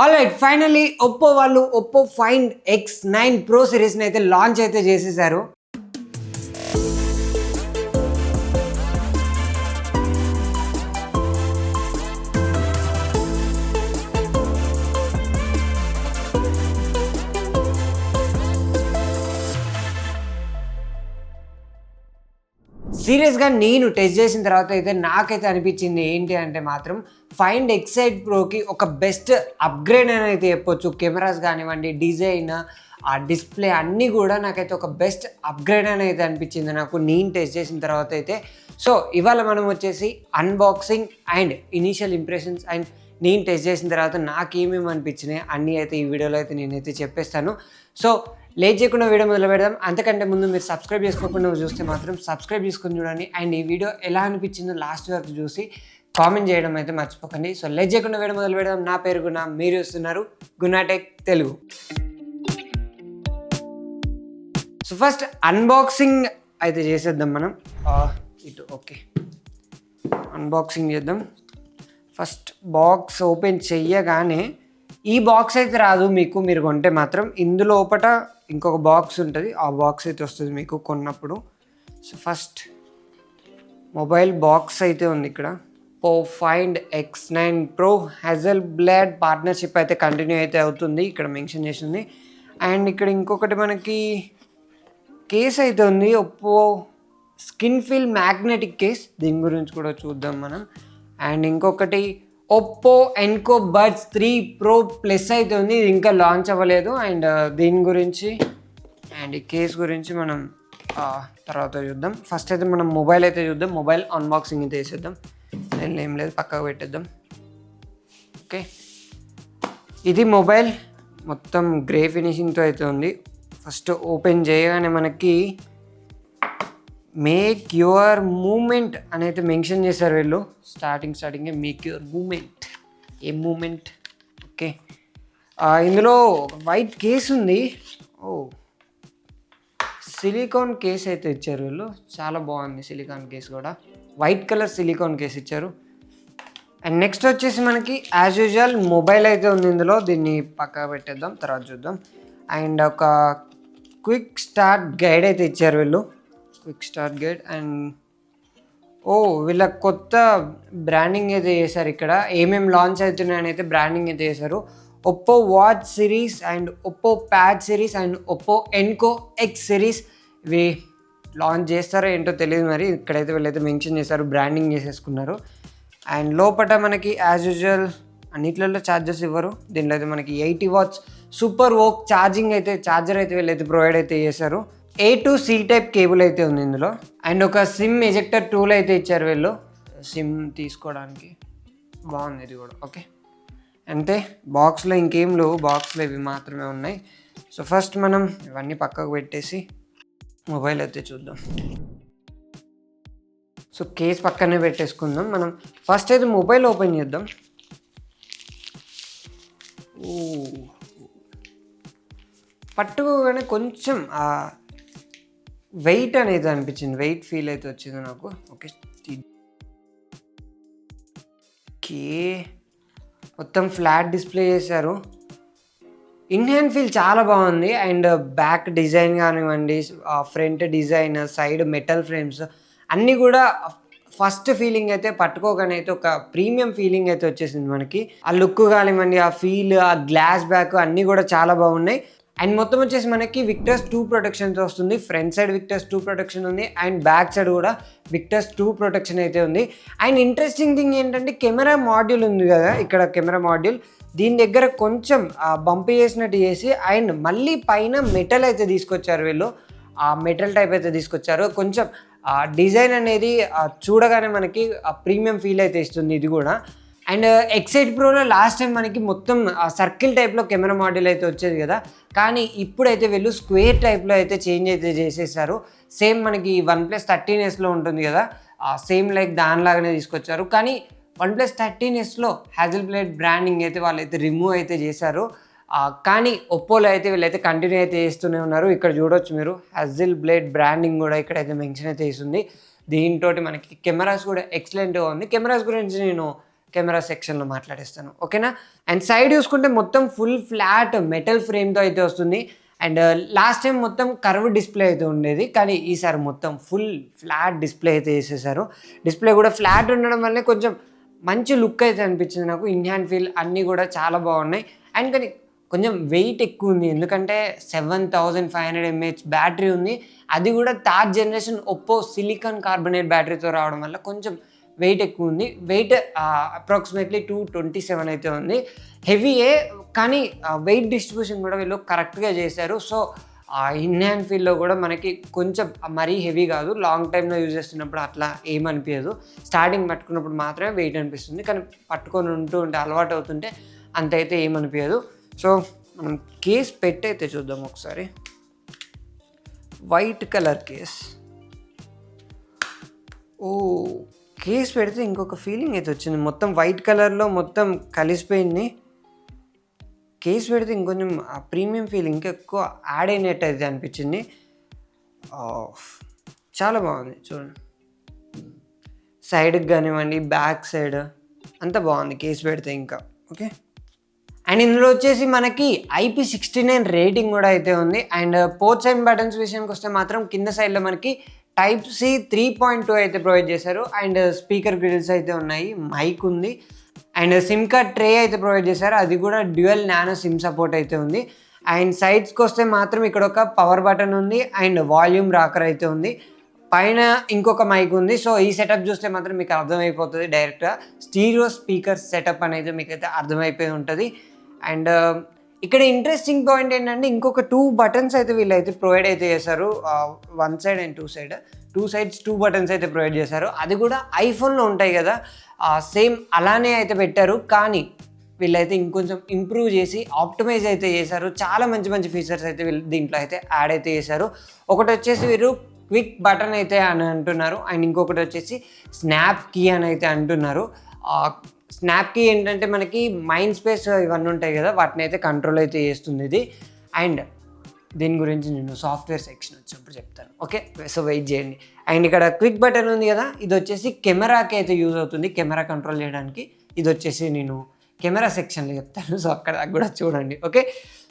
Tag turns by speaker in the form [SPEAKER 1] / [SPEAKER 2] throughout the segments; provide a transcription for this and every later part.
[SPEAKER 1] Alright finally Oppo వాళ్ళు Oppo find X9 Pro సిరీస్ని అయితే launch అయితే చేసేసారు. సీరియస్గా నేను టెస్ట్ చేసిన తర్వాత అయితే నాకైతే అనిపించింది ఏంటి అంటే మాత్రం ఫైండ్ X8 Proకి ఒక బెస్ట్ అప్గ్రేడ్ అని అయితే చెప్పొచ్చు. కెమెరాస్ కానివ్వండి, డిజైన్, ఆ డిస్ప్లే అన్నీ కూడా నాకైతే ఒక బెస్ట్ అప్గ్రేడ్ అని అయితే అనిపించింది నాకు నేను టెస్ట్ చేసిన తర్వాత అయితే. సో ఇవాళ మనం వచ్చేసి unboxing and initial impressions and నేను టెస్ట్ చేసిన తర్వాత నాకేమేమి అనిపించినాయి అన్నీ అయితే ఈ వీడియోలో అయితే నేనైతే చెప్పేస్తాను. సో లేట్ చేయకుండా వీడియో మొదలు పెడదాం. అంతకంటే ముందు మీరు సబ్స్క్రైబ్ చేసుకోకుండా చూస్తే మాత్రం సబ్స్క్రైబ్ చేసుకొని చూడండి. అండ్ ఈ వీడియో ఎలా అనిపించిందో లాస్ట్ వరకు చూసి కామెంట్ చేయడం అయితే మర్చిపోకండి. సో లేట్ చేయకుండా వీడియో మొదలు పెడదాం. నా పేరు గుణ, మీరు చూస్తున్నారు గుణాటెక్ తెలుగు. సో ఫస్ట్ అన్బాక్సింగ్ అయితే చేసేద్దాం మనం. ఇటు ఓకే, అన్బాక్సింగ్ చేద్దాం. ఫస్ట్ బాక్స్ ఓపెన్ చెయ్యగానే ఈ బాక్స్ అయితే రాదు మీకు, మీరు కొంటే మాత్రం ఇందులో ఒకట ఇంకొక బాక్స్ ఉంటుంది, ఆ బాక్స్ అయితే వస్తుంది మీకు కొన్నప్పుడు. సో ఫస్ట్ మొబైల్ బాక్స్ అయితే ఉంది ఇక్కడ. Oppo find X9 Pro Hasselblad partnership అయితే కంటిన్యూ అయితే అవుతుంది ఇక్కడ మెన్షన్ చేసింది. అండ్ ఇక్కడ ఇంకొకటి మనకి కేస్ అయితే ఉంది, Oppo skin feel magnetic case, దీని గురించి కూడా చూద్దాం మనం. అండ్ ఇంకొకటి Oppo Enco buds 3 Pro Plus అయితే ఉంది, ఇది ఇంకా లాంచ్ అవ్వలేదు. అండ్ దీని గురించి అండ్ ఈ కేస్ గురించి మనం తర్వాత చూద్దాం. ఫస్ట్ అయితే మనం మొబైల్ అయితే చూద్దాం. మొబైల్ అన్బాక్సింగ్ అయితే వేసేద్దాం, ఏం లేదు పక్కకు పెట్టేద్దాం. ఓకే, ఇది మొబైల్ మొత్తం గ్రే ఫినిషింగ్తో అయితే ఉంది. ఫస్ట్ ఓపెన్ చేయగానే మనకి మేక్ యువర్ మూమెంట్ అని అయితే మెన్షన్ చేశారు వీళ్ళు. స్టార్టింగే make your moment, a moment. Okay, ఇందులో వైట్ కేస్ ఉంది. ఓ సిలికాన్ కేస్ అయితే ఇచ్చారు వీళ్ళు, చాలా బాగుంది సిలికాన్ కేస్ కూడా. వైట్ కలర్ సిలికాన్ కేస్ ఇచ్చారు. అండ్ నెక్స్ట్ వచ్చేసి మనకి యాజ్ యూజువల్ మొబైల్ అయితే ఉంది ఇందులో, దీన్ని పక్కన పెట్టేద్దాం తర్వాత చూద్దాం. అండ్ ఒక క్విక్ స్టార్ట్ గైడ్ అయితే ఇచ్చారు వీళ్ళు, క్విక్ స్టార్ట్ గైడ్. అండ్ వీళ్ళ కొత్త బ్రాండింగ్ అయితే చేశారు ఇక్కడ, ఏమేమి లాంచ్ అవుతున్నాయని అయితే బ్రాండింగ్ అయితే చేశారు. Oppo watch series and Oppo pad series and Oppo Enco X series ఇవి లాంచ్ చేస్తారో ఏంటో తెలియదు మరి, ఇక్కడైతే వీళ్ళైతే మెన్షన్ చేశారు, బ్రాండింగ్ చేసేసుకున్నారు. అండ్ లోపల మనకి యాజ్ యూజువల్ అన్నిట్లలో ఛార్జెస్ ఇవ్వరు, దీంట్లో అయితే మనకి 80 watts సూపర్ వోక్ ఛార్జర్ అయితే వీళ్ళైతే ప్రొవైడ్ అయితే చేశారు. A to C type cable అయితే ఉంది ఇందులో. అండ్ ఒక సిమ్ ఎజెక్టర్ టూల్ అయితే ఇచ్చారు వీళ్ళు సిమ్ తీసుకోవడానికి, బాగుంది ఇది కూడా. ఓకే, అంతే, బాక్స్లో ఇంకేం లేవు, బాక్స్లో ఇవి మాత్రమే ఉన్నాయి. సో ఫస్ట్ మనం ఇవన్నీ పక్కకు పెట్టేసి మొబైల్ అయితే చూద్దాం. సో కేస్ పక్కనే పెట్టేసుకుందాం మనం. ఫస్ట్ అయితే మొబైల్ ఓపెన్ చేద్దాం. పట్టుకోగానే కొంచెం వెయిట్ అనేది అనిపించింది, వెయిట్ ఫీల్ అయితే వచ్చింది నాకు. ఓకే, మొత్తం ఫ్లాట్ డిస్ప్లే చేశారు. ఇన్ హ్యాండ్ ఫీల్ చాలా బాగుంది. అండ్ బ్యాక్ డిజైన్ కానివ్వండి, front design, side metal frames అన్నీ కూడా ఫస్ట్ ఫీలింగ్ అయితే పట్టుకోగానే అయితే ఒక ప్రీమియం ఫీలింగ్ అయితే వచ్చేసింది మనకి. ఆ లుక్ కానివ్వండి, ఆ ఫీల్, ఆ గ్లాస్ బ్యాక్ అన్నీ కూడా చాలా బాగున్నాయి. అండ్ మొత్తం వచ్చేసి మనకి విక్టర్స్ 2 ప్రొటెక్షన్తో వస్తుంది. ఫ్రంట్ సైడ్ విక్టర్స్ 2 ప్రొటెక్షన్ ఉంది అండ్ బ్యాక్ సైడ్ కూడా విక్టర్స్ 2 ప్రొటెక్షన్ అయితే ఉంది. అండ్ ఇంట్రెస్టింగ్ థింగ్ ఏంటంటే కెమెరా మాడ్యూల్ ఉంది కదా ఇక్కడ, కెమెరా మాడ్యూల్ దీని దగ్గర కొంచెం బంప్ చేసినట్టు చేసి అండ్ మళ్ళీ పైన మెటల్ అయితే తీసుకొచ్చారు వీళ్ళు, ఆ మెటల్ టైప్ అయితే తీసుకొచ్చారు. కొంచెం డిజైన్ అనేది చూడగానే మనకి ప్రీమియం ఫీల్ అయితే ఇస్తుంది ఇది కూడా. అండ్ X8 Proలో లాస్ట్ టైం మనకి మొత్తం సర్కిల్ టైప్లో కెమెరా మాడ్యూల్ అయితే వచ్చేది కదా, కానీ ఇప్పుడైతే వీళ్ళు స్క్వేర్ టైప్లో అయితే చేంజ్ అయితే చేసేసారు. సేమ్ మనకి OnePlus 13Sలో ఉంటుంది కదా, సేమ్ లైక్ దానిలాగానే తీసుకొచ్చారు. కానీ OnePlus 13Sలో హ్యాజల్బ్లేడ్ బ్రాండింగ్ అయితే వాళ్ళైతే రిమూవ్ అయితే చేశారు. కానీ ఒప్పోలో అయితే వీళ్ళైతే కంటిన్యూ అయితే చేస్తూనే ఉన్నారు. ఇక్కడ చూడొచ్చు మీరు, హ్యాజల్బ్లేడ్ బ్రాండింగ్ కూడా ఇక్కడైతే మెన్షన్ అయితే చేస్తుంది. దీంతో మనకి కెమెరాస్ కూడా ఎక్సలెంట్గా ఉంది. కెమెరాస్ గురించి నేను కెమెరా సెక్షన్లో మాట్లాడేస్తాను, ఓకేనా. అండ్ సైడ్ చూసుకుంటే మొత్తం ఫుల్ ఫ్లాట్ మెటల్ ఫ్రేమ్తో అయితే వస్తుంది. అండ్ లాస్ట్ టైం మొత్తం కర్వ్ డిస్ప్లే అయితే ఉండేది, కానీ ఈసారి మొత్తం ఫుల్ ఫ్లాట్ డిస్ప్లే అయితే వేసేసారు. డిస్ప్లే కూడా ఫ్లాట్ ఉండడం వల్లే కొంచెం మంచి లుక్ అయితే అనిపించింది నాకు. ఇన్ హ్యాండ్ ఫీల్ అన్నీ కూడా చాలా బాగున్నాయి. అండ్ కానీ కొంచెం వెయిట్ ఎక్కువ ఉంది, ఎందుకంటే 7500 mAh బ్యాటరీ ఉంది. అది కూడా third generation Oppo silicon carbonate బ్యాటరీతో రావడం వల్ల కొంచెం వెయిట్ ఎక్కువ ఉంది. వెయిట్ అప్రాక్సిమేట్లీ 227 అయితే ఉంది. హెవీయే, కానీ వెయిట్ డిస్ట్రిబ్యూషన్ కూడా వీళ్ళు కరెక్ట్గా చేశారు. సో ఇన్ హ్యాండ్ ఫీల్లో కూడా మనకి కొంచెం మరీ హెవీ కాదు. లాంగ్ టైంలో యూజ్ చేస్తున్నప్పుడు అట్లా ఏమనిపించదు. స్టార్టింగ్ పట్టుకున్నప్పుడు మాత్రమే వెయిట్ అనిపిస్తుంది, కానీ పట్టుకొని ఉంటే అలవాటు అవుతుంటే అంత అయితే ఏమనిపించదు. సో మనం కేస్ పెట్టయితే చూద్దాం ఒకసారి. White colour case. Oh, case పెడితే ఇంకొక ఫీలింగ్ అయితే వచ్చింది. మొత్తం వైట్ కలర్లో మొత్తం కలిసిపోయింది. కేస్ పెడితే ఇంకొంచెం ఆ ప్రీమియం ఫీల్ ఇంకా ఎక్కువ యాడ్ అయినట్టు అయితే అనిపించింది. చాలా బాగుంది చూడండి. సైడ్కి కానివ్వండి, బ్యాక్ సైడ్ అంతా బాగుంది కేస్ పెడితే ఇంకా. ఓకే. అండ్ ఇందులో వచ్చేసి మనకి IP69 రేటింగ్ కూడా అయితే ఉంది. అండ్ పోర్ట్స్ అండ్ బటన్స్ విషయానికి వస్తే మాత్రం కింద సైడ్లో మనకి Type-C 3.2 అయితే ప్రొవైడ్ చేశారు. అండ్ స్పీకర్ గ్రిల్స్ అయితే ఉన్నాయి, మైక్ ఉంది. అండ్ సిమ్ కార్డ్ ట్రే అయితే ప్రొవైడ్ చేశారు, అది కూడా డ్యూయల్ నానో సిమ్ సపోర్ట్ అయితే ఉంది. అండ్ సైడ్స్కి వస్తే మాత్రం ఇక్కడ ఒక పవర్ బటన్ ఉంది అండ్ వాల్యూమ్ రాకర్ అయితే ఉంది. పైన ఇంకొక మైక్ ఉంది. సో ఈ సెటప్ చూస్తే మాత్రం మీకు అర్థమైపోతుంది డైరెక్ట్గా స్టీరియో స్పీకర్ సెటప్ అనేది మీకు అయితే అర్థమైపోయి ఉంటుంది. అండ్ ఇక్కడ ఇంట్రెస్టింగ్ పాయింట్ ఏంటంటే ఇంకొక 2 బటన్స్ అయితే వీళ్ళైతే ప్రొవైడ్ అయితే చేశారు. 1 side and 2 side, 2 sides 2 buttons అయితే ప్రొవైడ్ చేశారు. అది కూడా ఐఫోన్లో ఉంటాయి కదా, సేమ్ అలానే అయితే పెట్టారు. కానీ వీళ్ళైతే ఇంకొంచెం ఇంప్రూవ్ చేసి ఆప్టిమైజ్ అయితే చేశారు. చాలా మంచి మంచి ఫీచర్స్ అయితే వీళ్ళు దీంట్లో అయితే యాడ్ అయితే చేశారు. ఒకటి వచ్చేసి వీరు క్విక్ బటన్ అయితే అని అంటున్నారు. అండ్ ఇంకొకటి వచ్చేసి స్నాప్ కీ అని అయితే అంటున్నారు. స్నాప్ కీ ఏంటంటే మనకి మైండ్ స్పేస్ ఇవన్నీ ఉంటాయి కదా, వాటిని అయితే కంట్రోల్ అయితే చేస్తుంది ఇది. అండ్ దీని గురించి నేను సాఫ్ట్వేర్ సెక్షన్ వచ్చినప్పుడు చెప్తాను, ఓకే. సో వెయిట్ చేయండి. అండ్ ఇక్కడ క్విక్ బటన్ ఉంది కదా, ఇది వచ్చేసి కెమెరాకి అయితే యూజ్ అవుతుంది, కెమెరా కంట్రోల్ చేయడానికి. ఇది వచ్చేసి నేను కెమెరా సెక్షన్లో చెప్తాను, సో అక్కడ కూడా చూడండి, ఓకే.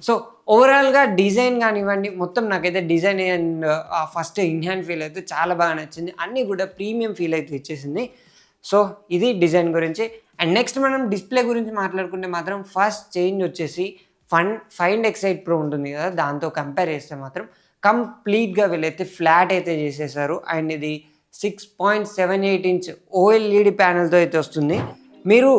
[SPEAKER 1] సో ఓవరాల్గా డిజైన్ కానివ్వండి, మొత్తం నాకైతే design and first in hand feel అయితే చాలా బాగా నచ్చింది. అన్నీ కూడా ప్రీమియం ఫీల్ అయితే ఇచ్చేసింది. సో ఇది డిజైన్ గురించి. అండ్ నెక్స్ట్ మనం డిస్ప్లే గురించి మాట్లాడుకుంటే మాత్రం ఫస్ట్ చేంజ్ వచ్చేసి ఫైండ్ ఎక్సైట్ ప్రో ఉంటుంది కదా, దాంతో కంపేర్ చేస్తే మాత్రం కంప్లీట్గా వీళ్ళైతే ఫ్లాట్ అయితే చేసేసారు. అండ్ ఇది 6.78 inch OLED ప్యానెల్తో అయితే వస్తుంది. మీరు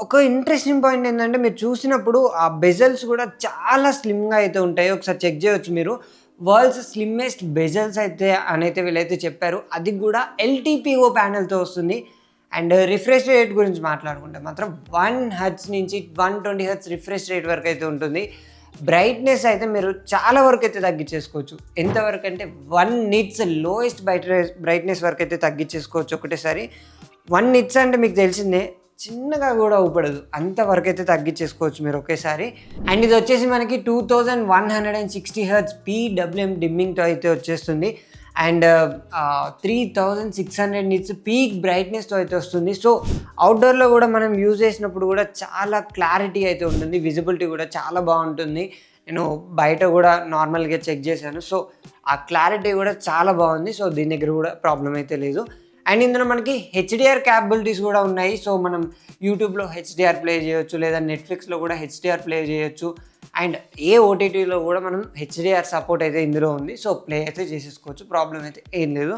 [SPEAKER 1] ఒక ఇంట్రెస్టింగ్ పాయింట్ ఏంటంటే మీరు చూసినప్పుడు ఆ బెజల్స్ కూడా చాలా స్లిమ్గా అయితే ఉంటాయి. ఒకసారి చెక్ చేయవచ్చు మీరు. వరల్డ్స్ స్లిమ్మెస్ట్ బెజల్స్ అయితే అనైతే వీళ్ళైతే చెప్పారు. అది కూడా LTPO ప్యానెల్తో వస్తుంది. అండ్ రిఫ్రెష్ రేట్ గురించి మాట్లాడుకుంటే మాత్రం 1 Hz నుంచి 120 Hz రిఫ్రెష్ రేట్ వరకు అయితే ఉంటుంది. బ్రైట్నెస్ అయితే మీరు చాలా వరకు అయితే తగ్గించేసుకోవచ్చు. ఎంతవరకు అంటే 1 nits లోయెస్ట్ బ్రైట్నెస్ వరకు అయితే తగ్గించేసుకోవచ్చు ఒకటేసారి. 1 nits అంటే మీకు తెలిసిందే, చిన్నగా కూడా ఊపడదు, అంతవరకు అయితే తగ్గించేసుకోవచ్చు మీరు ఒకేసారి. అండ్ ఇది వచ్చేసి మనకి 2160 Hz PWM డిమ్మింగ్తో అయితే వచ్చేస్తుంది. అండ్ 3600 nits పీక్ బ్రైట్నెస్తో అయితే వస్తుంది. సో అవుట్డోర్లో కూడా మనం యూజ్ చేసినప్పుడు కూడా చాలా క్లారిటీ అయితే ఉంటుంది, విజిబిలిటీ కూడా చాలా బాగుంటుంది. నేను బయట కూడా నార్మల్గా చెక్ చేశాను, సో ఆ క్లారిటీ కూడా చాలా బాగుంది. సో దీని దగ్గర కూడా ప్రాబ్లం అయితే లేదు. అండ్ ఇందులో మనకి HDR క్యాపబిలిటీస్ కూడా ఉన్నాయి. సో మనం యూట్యూబ్లో HDR ప్లే చేయొచ్చు, లేదా నెట్ఫ్లిక్స్లో కూడా HDR ప్లే చేయొచ్చు. అండ్ ఏ OTTలో కూడా మనం HDR సపోర్ట్ అయితే ఇందులో ఉంది. సో ప్లే అయితే చేసేసుకోవచ్చు, ప్రాబ్లం అయితే ఏం లేదు.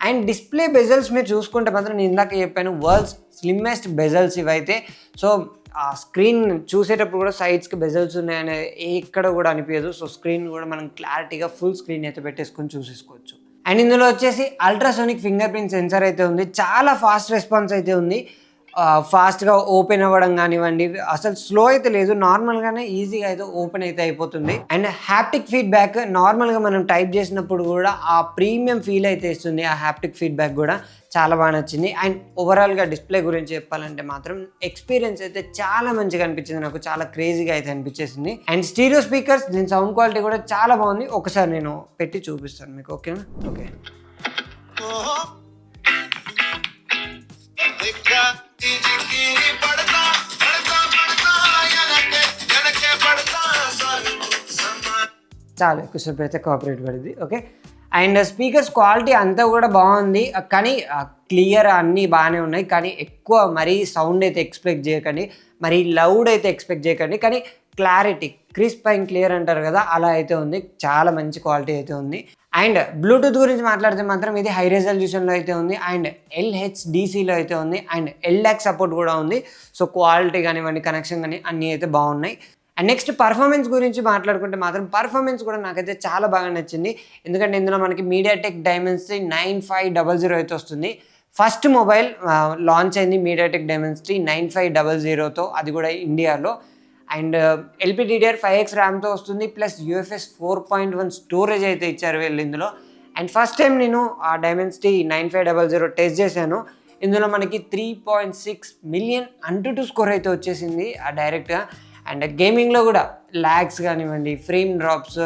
[SPEAKER 1] అండ్ డిస్ప్లే బెజల్స్ మీరు చూసుకుంటే మాత్రం నేను ఇందాక చెప్పాను, వరల్డ్స్ స్లిమ్మెస్ట్ బెజల్స్ ఇవైతే. సో ఆ స్క్రీన్ చూసేటప్పుడు కూడా సైడ్స్కి బెజల్స్ ఉన్నాయనే ఎక్కడ కూడా అనిపించదు. సో స్క్రీన్ కూడా మనం క్లారిటీగా ఫుల్ స్క్రీన్ అయితే పెట్టేసుకొని చూసేసుకోవచ్చు. అండ్ ఇందులో వచ్చేసి అల్ట్రాసోనిక్ ఫింగర్ ప్రింట్ సెన్సార్ అయితే ఉంది. చాలా ఫాస్ట్ రెస్పాన్స్ అయితే ఉంది. ఫాస్ట్గా ఓపెన్ అవ్వడం కానివ్వండి, అసలు స్లో అయితే లేదు, నార్మల్గానే ఈజీగా అయితే ఓపెన్ అయితే అయిపోతుంది. అండ్ హ్యాప్టిక్ ఫీడ్బ్యాక్ నార్మల్గా మనం టైప్ చేసినప్పుడు కూడా ఆ ప్రీమియం ఫీల్ అయితే ఇస్తుంది. ఆ హ్యాప్టిక్ ఫీడ్బ్యాక్ కూడా చాలా బాగా నచ్చింది. అండ్ ఓవరాల్గా డిస్ప్లే గురించి చెప్పాలంటే మాత్రం ఎక్స్పీరియన్స్ అయితే చాలా మంచిగా అనిపించింది నాకు, చాలా క్రేజీగా అయితే అనిపించేసింది. అండ్ స్టీరియో స్పీకర్స్, దీని సౌండ్ క్వాలిటీ కూడా చాలా బాగుంది. ఒకసారి నేను పెట్టి చూపిస్తాను మీకు, ఓకేనా? ఓకే. చాలా ఎక్కువసేపు అయితే కాపరేట్ పడింది. ఓకే, అండ్ స్పీకర్స్ క్వాలిటీ అంతా కూడా బాగుంది, కానీ క్లియర్ అన్నీ బాగానే ఉన్నాయి. కానీ ఎక్కువ మరీ సౌండ్ అయితే ఎక్స్పెక్ట్ చేయకండి, మరీ లౌడ్ అయితే ఎక్స్పెక్ట్ చేయకండి. కానీ క్లారిటీ, క్రిస్ప్ అండ్ క్లియర్ అంటారు కదా, అలా అయితే ఉంది. చాలా మంచి క్వాలిటీ అయితే ఉంది. అండ్ బ్లూటూత్ గురించి మాట్లాడితే మాత్రం ఇది హై రెజల్యూషన్లో అయితే ఉంది, అండ్ LHDCలో అయితే ఉంది, అండ్ LDAC సపోర్ట్ కూడా ఉంది. సో క్వాలిటీ కానివ్వండి, కనెక్షన్ కానీ అన్నీ అయితే బాగున్నాయి. అండ్ నెక్స్ట్ పర్ఫార్మెన్స్ గురించి మాట్లాడుకుంటే మాత్రం పర్ఫార్మెన్స్ కూడా నాకైతే చాలా బాగా నచ్చింది. ఎందుకంటే ఇందులో మనకి మీడియాటెక్ డైమెన్సిటీ 9500 అయితే వస్తుంది. ఫస్ట్ మొబైల్ లాంచ్ అయింది మీడియాటెక్ డైమెన్సిటీ 9500తో, అది కూడా ఇండియాలో. అండ్ LPDDR5X ర్యామ్తో వస్తుంది, ప్లస్ UFS 4.1 స్టోరేజ్ అయితే ఇచ్చారు వీళ్ళు ఇందులో. అండ్ ఫస్ట్ టైం నేను ఆ డైమెన్సిటీ 9500 టెస్ట్ చేశాను. ఇందులో మనకి 3.6 మిలియన్ అంటూ స్కోర్ అయితే వచ్చేసింది డైరెక్ట్గా. అండ్ గేమింగ్లో కూడా ల్యాగ్స్ కానివ్వండి, ఫ్రేమ్ డ్రాప్స్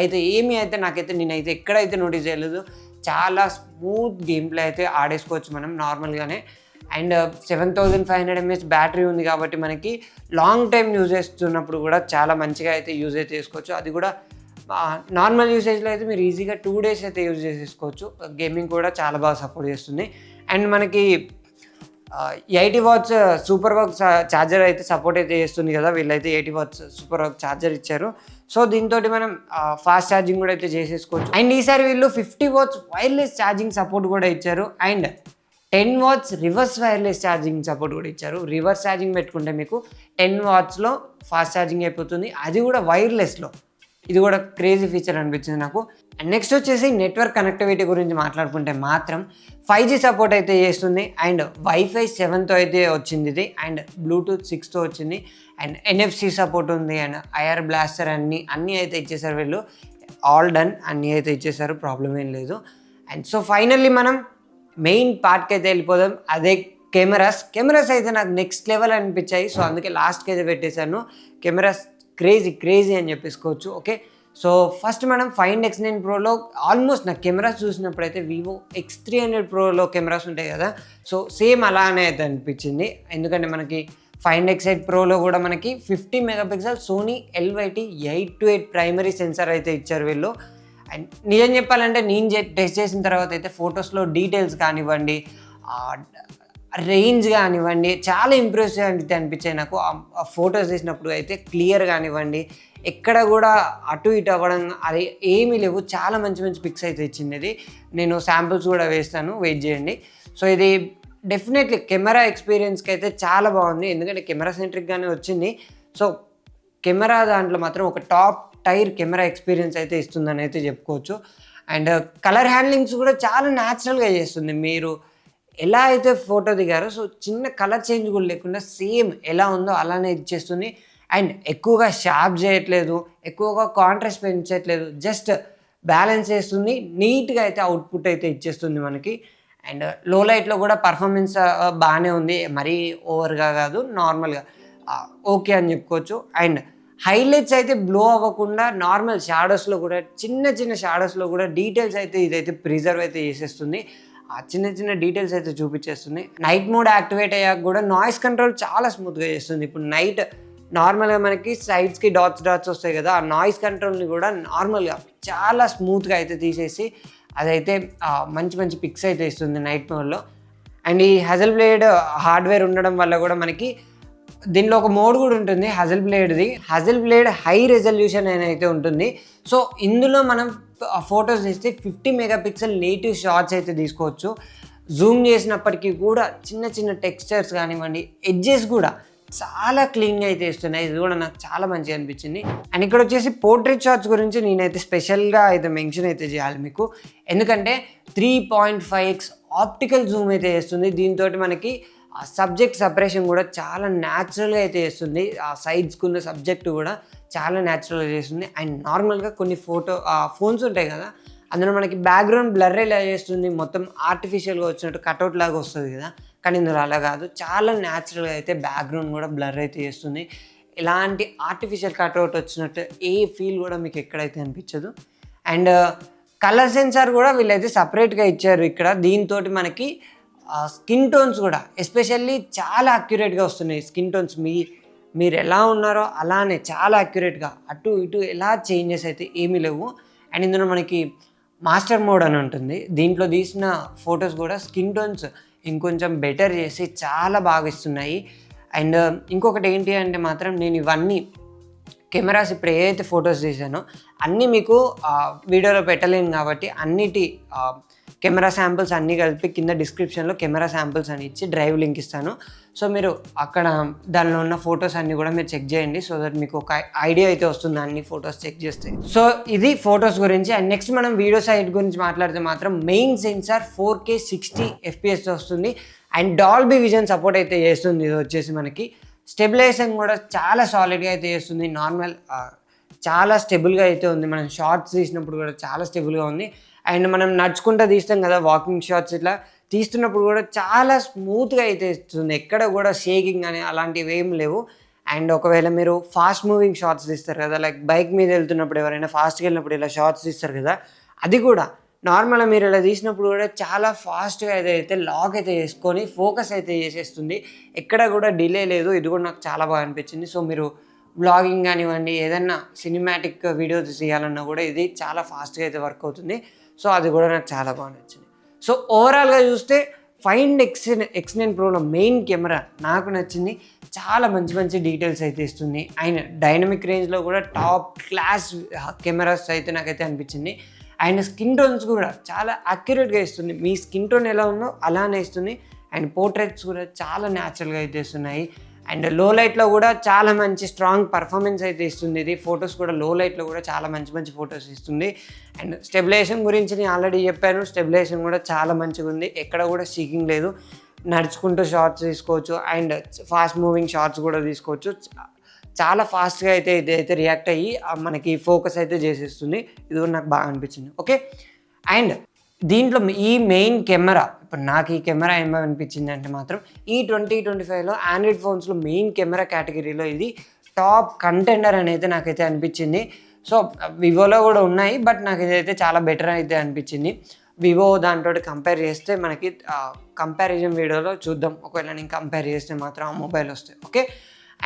[SPEAKER 1] అయితే ఏమీ అయితే నేనైతే ఎక్కడైతే నోటీస్ చేయలేదు. చాలా స్మూత్ గేమ్ ప్లే అయితే ఆడేసుకోవచ్చు మనం నార్మల్గానే. అండ్ 7500 mAh బ్యాటరీ ఉంది కాబట్టి మనకి లాంగ్ టైం యూజ్ చేస్తున్నప్పుడు కూడా చాలా మంచిగా అయితే యూజ్ అయితే చేసుకోవచ్చు. అది కూడా నార్మల్ యూసేజ్లో అయితే మీరు ఈజీగా 2 days అయితే యూజ్ చేసేసుకోవచ్చు. గేమింగ్ కూడా చాలా బాగా సపోర్ట్ చేస్తుంది. అండ్ మనకి 80 watts సూపర్ వర్క్ ఛార్జర్ అయితే సపోర్ట్ అయితే చేస్తుంది కదా, వీళ్ళైతే 80 watts సూపర్ వర్క్ ఛార్జర్ ఇచ్చారు. సో దీంతో మనం ఫాస్ట్ ఛార్జింగ్ కూడా అయితే చేసేసుకోవచ్చు. అండ్ ఈసారి వీళ్ళు 50 watts వైర్లెస్ ఛార్జింగ్ సపోర్ట్ కూడా ఇచ్చారు, and 10 watts reverse wireless charging support కూడా ఇచ్చారు. రివర్స్ ఛార్జింగ్ పెట్టుకుంటే మీకు 10 wattsలో ఫాస్ట్ ఛార్జింగ్ అయిపోతుంది, అది కూడా వైర్లెస్లో. ఇది కూడా క్రేజీ ఫీచర్ అనిపించింది నాకు. అండ్ నెక్స్ట్ వచ్చేసి నెట్వర్క్ కనెక్టివిటీ గురించి మాట్లాడుకుంటే మాత్రం 5G సపోర్ట్ అయితే చేస్తుంది, అండ్ Wi-Fi 7తో అయితే వచ్చింది ఇది, అండ్ Bluetooth 6తో వచ్చింది, అండ్ NFC సపోర్ట్ ఉంది, అండ్ IR బ్లాస్టర్ అన్నీ అయితే ఇచ్చేసారు వీళ్ళు. ఆల్ డన్, అన్నీ అయితే ఇచ్చేసారు, ప్రాబ్లం ఏం లేదు. అండ్ సో ఫైనల్లీ మనం మెయిన్ పార్ట్కి అయితే వెళ్ళిపోదాం. అదే కెమెరాస్ అయితే నాకు నెక్స్ట్ లెవెల్ అనిపించాయి. సో అందుకే లాస్ట్కి అయితే పెట్టేశాను. కెమెరాస్ క్రేజీ అని చెప్పేసుకోవచ్చు. ఓకే, సో ఫస్ట్ మనం Find X9 Proలో ఆల్మోస్ట్ నాకు కెమెరాస్ చూసినప్పుడు అయితే Vivo X300 Proలో కెమెరాస్ ఉంటాయి కదా, సో సేమ్ అలానే అయితే అనిపించింది. ఎందుకంటే మనకి Find X8 Proలో కూడా మనకి 50 MP Sony LYT 8-8 primary sensor అయితే ఇచ్చారు వీళ్ళు. అండ్ నిజం చెప్పాలంటే నేను టెస్ట్ చేసిన తర్వాత అయితే ఫొటోస్లో డీటెయిల్స్ కానివ్వండి, రేంజ్ కానివ్వండి, చాలా ఇంప్రెసివ్ అయితే అనిపించాయి నాకు. ఆ ఫొటోస్ తీసినప్పుడు అయితే క్లియర్ కానివ్వండి, ఎక్కడ కూడా అటు ఇటు అవ్వడం అది ఏమీ లేవు. చాలా మంచి పిక్స్ అయితే ఇచ్చింది ఇది. నేను శాంపుల్స్ కూడా వేస్తాను, వెయిట్ చేయండి. సో ఇది డెఫినెట్లీ కెమెరా ఎక్స్పీరియన్స్కి అయితే చాలా బాగుంది, ఎందుకంటే కెమెరా సెంట్రిక్గానే వచ్చింది. సో కెమెరా దాంట్లో మాత్రం ఒక టాప్ టైర్ కెమెరా ఎక్స్పీరియన్స్ అయితే ఇస్తుందని అయితే చెప్పుకోవచ్చు. అండ్ కలర్ హ్యాండ్లింగ్స్ కూడా చాలా న్యాచురల్గా చేస్తుంది. మీరు ఎలా అయితే ఫోటో దిగారో సో చిన్న కలర్ చేంజ్ కూడా లేకుండా సేమ్ ఎలా ఉందో అలానే ఇచ్చేస్తుంది. అండ్ ఎక్కువగా షార్ప్ చేయట్లేదు, ఎక్కువగా కాంట్రాస్ట్ పెంచట్లేదు, జస్ట్ బ్యాలెన్స్ చేస్తుంది. నీట్గా అయితే అవుట్పుట్ అయితే ఇచ్చేస్తుంది మనకి. అండ్ లో లైట్లో కూడా పర్ఫార్మెన్స్ బాగానే ఉంది, మరీ ఓవర్గా కాదు, నార్మల్గా ఓకే అని చెప్పుకోవచ్చు. అండ్ హైలైట్స్ అయితే బ్లో అవ్వకుండా నార్మల్ షాడోస్లో కూడా చిన్న షాడోస్లో కూడా డీటెయిల్స్ అయితే ఇదైతే ప్రిజర్వ్ అయితే చేసేస్తుంది. ఆ చిన్న డీటెయిల్స్ అయితే చూపించేస్తుంది. నైట్ మోడ్ యాక్టివేట్ అయ్యాక కూడా నాయిస్ కంట్రోల్ చాలా స్మూత్గా చేస్తుంది. ఇప్పుడు నైట్ నార్మల్గా మనకి సైడ్స్కి డాట్స్ వస్తాయి కదా, ఆ నాయిస్ కంట్రోల్ని కూడా నార్మల్గా చాలా స్మూత్గా అయితే తీసేసి అదైతే మంచి పిక్స్ అయితే ఇస్తుంది నైట్ మోడ్లో. అండ్ ఈ హజల్ బ్లేడ్ హార్డ్వేర్ ఉండడం వల్ల కూడా మనకి దీనిలో ఒక మోడ్ కూడా ఉంటుంది హజల్ బ్లేడ్ హై రెజల్యూషన్ అయితే ఉంటుంది. సో ఇందులో మనం ఫొటోస్ తీస్తే 50 MP నేటివ్ షాట్స్ అయితే తీసుకోవచ్చు. జూమ్ చేసినప్పటికీ కూడా చిన్న టెక్స్చర్స్ కానివ్వండి, ఎడ్జెస్ కూడా చాలా క్లీన్గా అయితే ఇస్తున్నాయి. ఇది కూడా నాకు చాలా మంచిగా అనిపించింది. అండ్ ఇక్కడ వచ్చేసి పోర్ట్రేట్ షాట్స్ గురించి నేనైతే స్పెషల్గా అయితే మెన్షన్ అయితే చేయాలి మీకు, ఎందుకంటే 3.5x ఆప్టికల్ జూమ్ అయితే చేస్తుంది. దీంతో మనకి ఆ సబ్జెక్ట్ సపరేషన్ కూడా చాలా న్యాచురల్గా అయితే చేస్తుంది. ఆ సైడ్స్కి ఉన్న సబ్జెక్ట్ కూడా చాలా న్యాచురల్గా చేస్తుంది. అండ్ నార్మల్గా కొన్ని ఫోన్స్ ఉంటాయి కదా, అందులో మనకి బ్యాక్గ్రౌండ్ బ్లర్ ఎలా చేస్తుంది, మొత్తం ఆర్టిఫిషియల్గా వచ్చినట్టు కటౌట్ లాగా వస్తుంది కదా, కానీ ఇందులో అలా కాదు, చాలా న్యాచురల్గా అయితే బ్యాక్గ్రౌండ్ కూడా బ్లర్ అయితే చేస్తుంది. ఇలాంటి ఆర్టిఫిషియల్ కటౌట్ వచ్చినట్టు ఏ ఫీల్ కూడా మీకు ఎక్కడైతే అనిపించదు. అండ్ కలర్ సెన్సార్ కూడా వీళ్ళైతే సపరేట్గా ఇచ్చారు ఇక్కడ. దీంతో మనకి స్కిన్ టోన్స్ కూడా ఎస్పెషల్లీ చాలా అక్యురేట్గా వస్తున్నాయి స్కిన్ టోన్స్. మీరు ఎలా ఉన్నారో అలానే చాలా అక్యురేట్గా అటు ఇటు ఎలా చేంజెస్ అయితే ఏమీ లేవు. అండ్ ఇందులో మనకి మాస్టర్ మోడ్ అని ఉంటుంది. దీంట్లో తీసిన ఫొటోస్ కూడా స్కిన్ టోన్స్ ఇంకొంచెం బెటర్ చేసి చాలా బాగా ఇస్తున్నాయి. అండ్ ఇంకొకటి ఏంటి అంటే మాత్రం నేను ఇవన్నీ కెమెరాస్ ఇప్పుడు ఏదైతే ఫొటోస్ తీసానో అన్నీ మీకు వీడియోలో పెట్టలేను కాబట్టి అన్నిటి కెమెరా శాంపిల్స్ అన్నీ కలిపి కింద డిస్క్రిప్షన్లో కెమెరా శాంపిల్స్ అని ఇచ్చి డ్రైవ్ లింక్ ఇస్తాను. సో మీరు అక్కడ దానిలో ఉన్న ఫొటోస్ అన్నీ కూడా మీరు చెక్ చేయండి. సో దట్ మీకు ఒక ఐడియా అయితే వస్తుంది అన్ని ఫొటోస్ చెక్ చేస్తే. సో ఇది ఫొటోస్ గురించి. అండ్ నెక్స్ట్ మనం వీడియో సైడ్ గురించి మాట్లాడితే మాత్రం మెయిన్ సెన్సార్ 4K 60 FPS వస్తుంది. అండ్ డాల్బీ విజన్ సపోర్ట్ అయితే చేస్తుంది. ఇది వచ్చేసి మనకి స్టెబిలైజేషన్ కూడా చాలా సాలిడ్గా అయితే చేస్తుంది. నార్మల్ చాలా స్టెబుల్గా అయితే ఉంది. మనం షార్ట్స్ తీసినప్పుడు కూడా చాలా స్టెబుల్గా ఉంది. అండ్ మనం నడుచుకుంటూ తీస్తాం కదా వాకింగ్ షాట్స్, ఇట్లా తీస్తున్నప్పుడు కూడా చాలా స్మూత్గా అయితే ఇస్తుంది. ఎక్కడ కూడా షేకింగ్ అని అలాంటివి ఏం లేవు. అండ్ ఒకవేళ మీరు ఫాస్ట్ మూవింగ్ షాట్స్ తీస్తారు కదా, లైక్ బైక్ మీద వెళ్తున్నప్పుడు ఎవరైనా ఫాస్ట్గా వెళ్ళినప్పుడు ఇలా షాట్స్ తీస్తారు కదా, అది కూడా నార్మల్గా మీరు ఇలా తీసినప్పుడు కూడా చాలా ఫాస్ట్గా అయితే లాక్ అయితే చేసుకొని ఫోకస్ అయితే చేసేస్తుంది. ఎక్కడ కూడా డిలే లేదు. ఇది కూడా నాకు చాలా బాగా అనిపించింది. సో మీరు వ్లాగింగ్ కానివ్వండి, ఏదన్నా సినిమాటిక్ వీడియోస్ తీయాలన్నా కూడా ఇది చాలా ఫాస్ట్గా అయితే వర్క్ అవుతుంది. సో అది కూడా నాకు చాలా బాగా నచ్చింది. సో ఓవరాల్గా చూస్తే ఫైండ్ X9 ప్రోలో మెయిన్ కెమెరా నాకు నచ్చింది. చాలా మంచి మంచి డీటెయిల్స్ అయితే ఇస్తుంది. అండ్ డైనమిక్ రేంజ్లో కూడా టాప్ క్లాస్ కెమెరాస్ అయితే నాకైతే అనిపించింది. అండ్ స్కిన్ టోన్స్ కూడా చాలా అక్యురేట్గా ఇస్తుంది. మీ స్కిన్ టోన్ ఎలా ఉందో అలానే ఇస్తుంది. అండ్ పోర్ట్రేట్స్ కూడా చాలా న్యాచురల్గా అయితే ఇస్తున్నాయి. అండ్ లో లైట్లో కూడా చాలా మంచి స్ట్రాంగ్ పర్ఫార్మెన్స్ అయితే ఇస్తుంది. ఇది ఫొటోస్ కూడా లో లైట్లో కూడా చాలా మంచి మంచి ఫొటోస్ ఇస్తుంది. అండ్ స్టెబిలైజేషన్ గురించి నేను ఆల్రెడీ చెప్పాను. స్టెబిలైజేషన్ కూడా చాలా మంచిగా ఉంది. ఎక్కడ కూడా షేకింగ్ లేదు. నడుచుకుంటూ షార్ట్స్ తీసుకోవచ్చు. అండ్ ఫాస్ట్ మూవింగ్ షార్ట్స్ కూడా తీసుకోవచ్చు. చాలా ఫాస్ట్గా అయితే ఇదైతే రియాక్ట్ అయ్యి మనకి ఫోకస్ అయితే చేసేస్తుంది. ఇది కూడా నాకు బాగా అనిపించింది. ఓకే, అండ్ దీంట్లో ఈ మెయిన్ కెమెరా, ఇప్పుడు నాకు ఈ కెమెరా ఏమనిపించింది అంటే మాత్రం ఈ 2025లో ఆండ్రాయిడ్ ఫోన్స్లో మెయిన్ కెమెరా కేటగిరీలో ఇది టాప్ కంటెండర్ అని అయితే నాకైతే అనిపించింది. సో వివోలో కూడా ఉన్నాయి, బట్ నాకు ఇదైతే చాలా బెటర్ అయితే అనిపించింది. వివో దాంతో కంపేర్ చేస్తే మనకి కంపారిజన్ వీడియోలో చూద్దాం. ఒకవేళ నేను కంపేర్ చేస్తే మాత్రం ఆ మొబైల్ వస్తాయి. ఓకే,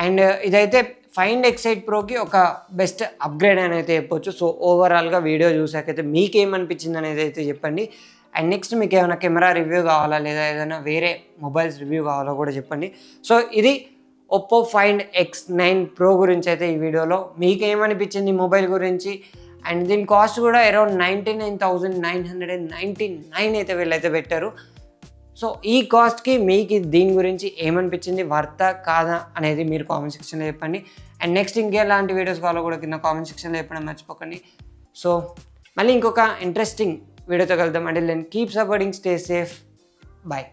[SPEAKER 1] అండ్ ఇదైతే ఫైండ్ X8 ప్రోకి ఒక బెస్ట్ అప్గ్రేడ్ అని అయితే చెప్పొచ్చు. సో ఓవరాల్గా వీడియో చూసాకైతే మీకు ఏమనిపించింది అనేది అయితే చెప్పండి. అండ్ నెక్స్ట్ మీకు ఏమైనా కెమెరా రివ్యూ కావాలా లేదా ఏదైనా వేరే మొబైల్స్ రివ్యూ కావాలో కూడా చెప్పండి. సో ఇది ఒప్పో ఫైండ్ X9 ప్రో గురించి అయితే ఈ వీడియోలో. మీకు ఏమనిపించింది మొబైల్ గురించి? అండ్ దీని కాస్ట్ కూడా అరౌండ్ 99,999 అయితే వీళ్ళైతే పెట్టారు. సో ఈ కాస్ట్కి మీకు దీని గురించి ఏమనిపించింది, వర్తా కాదా అనేది మీరు కామెంట్ సెక్షన్లో చెప్పండి. అండ్ నెక్స్ట్ ఇంకెలాంటి వీడియోస్ కావాలో కూడా కింద కామెంట్ సెక్షన్లో చెప్పడం మర్చిపోకండి. సో మళ్ళీ ఇంకొక ఇంట్రెస్టింగ్ వీడియోతో కలుద్దాం. అంటే keep supporting, stay safe, bye.